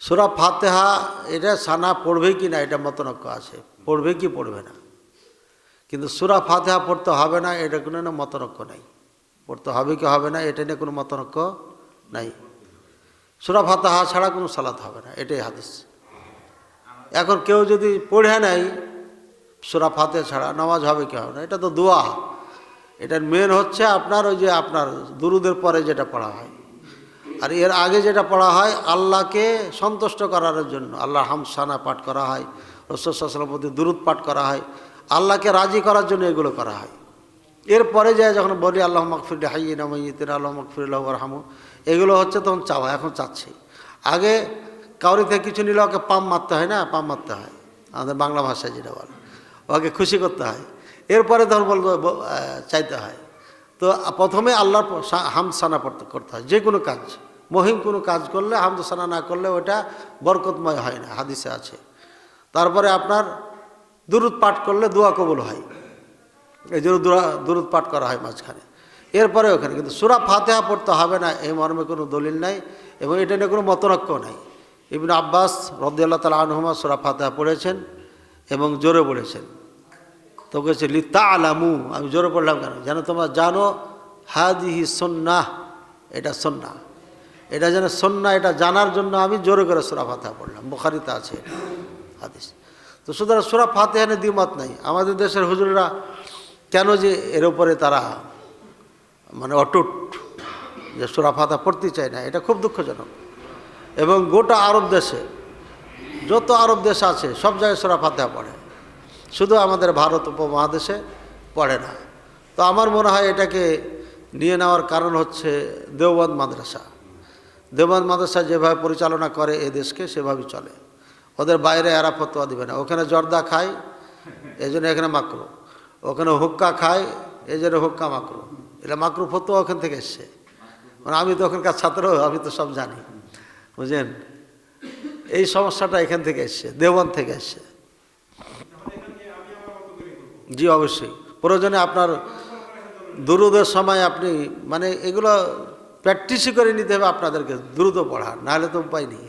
সূরা ফাতিহা এটা সানা পড়বে কি না এটা মতনক্য আছে, পড়বে কি পড়বে না। কিন্তু সূরা ফাতিহা পড়তে হবে না এটা কোনো না মতনক্য নাই, পড়তে হবে কি হবে না এটা নিয়ে কোনো মতনক্য নাই। সূরা ফাতিহা ছাড়া কোনো সালাত হবে না, এটাই হাদিস। এখন কেউ যদি পড়ে নাই সূরা ফাতিহা ছাড়া, নামাজ হবে কি হবে না, এটা তো দোয়া। এটার মেন হচ্ছে আপনার ওই যে আপনার দুরুদের পরে যেটা পড়া হয়, আর এর আগে যেটা পড়া হয় আল্লাহকে সন্তুষ্ট করার জন্য, আল্লাহর হামসানা পাঠ করা হয়, রাসূল সাল্লাল্লাহু আলাইহি ওয়াসাল্লামের প্রতি দুরুদ পাঠ করা হয়, আল্লাহকে রাজি করার জন্য এগুলো করা হয়। এরপরে যায় যখন বলি আল্লাহুম্মা গফির লিহাইয়িনা মাইয়িতিনা আল্লাহুম্মা গফির লাহু ওয়ারহামহু, এগুলো হচ্ছে তখন চাওয়া। এখন চাচ্ছি, আগে কাউরি থেকে কিছু নিলে ওকে পাম মারতে হয় না, পাম মারতে হয় আমাদের বাংলা ভাষায় যেটা বলে, ওকে খুশি করতে হয়, এরপরে তখন বলবো চাইতে হয়। তো প্রথমে আল্লাহর হামসানা করতে হয়। যে কোনো কাজ, মহিম কোনো কাজ করলে হামদসানা না করলে ওটা বরকতময় হয় না, হাদিসে আছে। তারপরে আপনার দুরুদ পাঠ করলে দোয়া কবুল হয়, এই জন্য দুরুদ পাঠ করা হয় মাঝখানে, এরপরে ওখানে। কিন্তু সূরা ফাতিহা পড়তে হবে না এই মর্মে কোনো দলিল নাই, এবং এটা নিয়ে কোনো মতনক্য নাই। ইবনে আব্বাস রাদিয়াল্লাহু তাআলা আনহুমা সূরা ফাতিহা পড়েছেন এবং জোরে পড়েছেন। তো বলেছে লিতা'লামু, আমি জোরে পড়লাম কেন, যেন তোমরা জানো, হাদিহি সুন্নাহ, এটা সুন্নাহ, এটা যেন সুন্নাহ, এটা জানার জন্য আমি জোরে করে সূরা ফাতিহা পড়লাম। বুখারীতে আছে হাদিস। তো সুতরাং সূরা ফাতিহা নিয়ে দ্বিমত নাই। আমাদের দেশের হুজুররা কেন যে এর উপরে তারা মানে অটুট, যে সূরা ফাতিহা পড়তে চায় না, এটা খুব দুঃখজনক। এবং গোটা আরব দেশে যত আরব দেশ আছে সব জায়গায় সূরা ফাতিহা পড়ে, শুধু আমাদের ভারত উপমহাদেশে পড়ে না। তো আমার মনে হয় এটাকে নিয়ে নেওয়ার কারণ হচ্ছে দেওবন্দ মাদ্রাসা। দেওবন্দ মাদ্রাসা যেভাবে পরিচালনা করে এ দেশকে সেভাবেই চলে, ওদের বাইরে এরা ফতোয়া দিবে না। ওখানে জর্দা খায় এই জন্য এখানে মাকরু, ওখানে হুক্কা খায় এই জন্য হুক্কা মাকরু, এটা মাকরু ফতোয়া ওখান থেকে এসছে। মানে আমি তো ওখানকার ছাত্র, আমি তো সব জানি, বুঝলেন। এই সমস্যাটা এখান থেকে এসছে, দেওবন্দ থেকে এসছে। জি অবশ্যই, প্রয়োজনে আপনার দুরুদের সময় আপনি মানে এগুলো প্র্যাকটিসই করে নিতে হবে আপনাদেরকে, দ্রুত পড়ার, নাহলে তো উপায় নেই।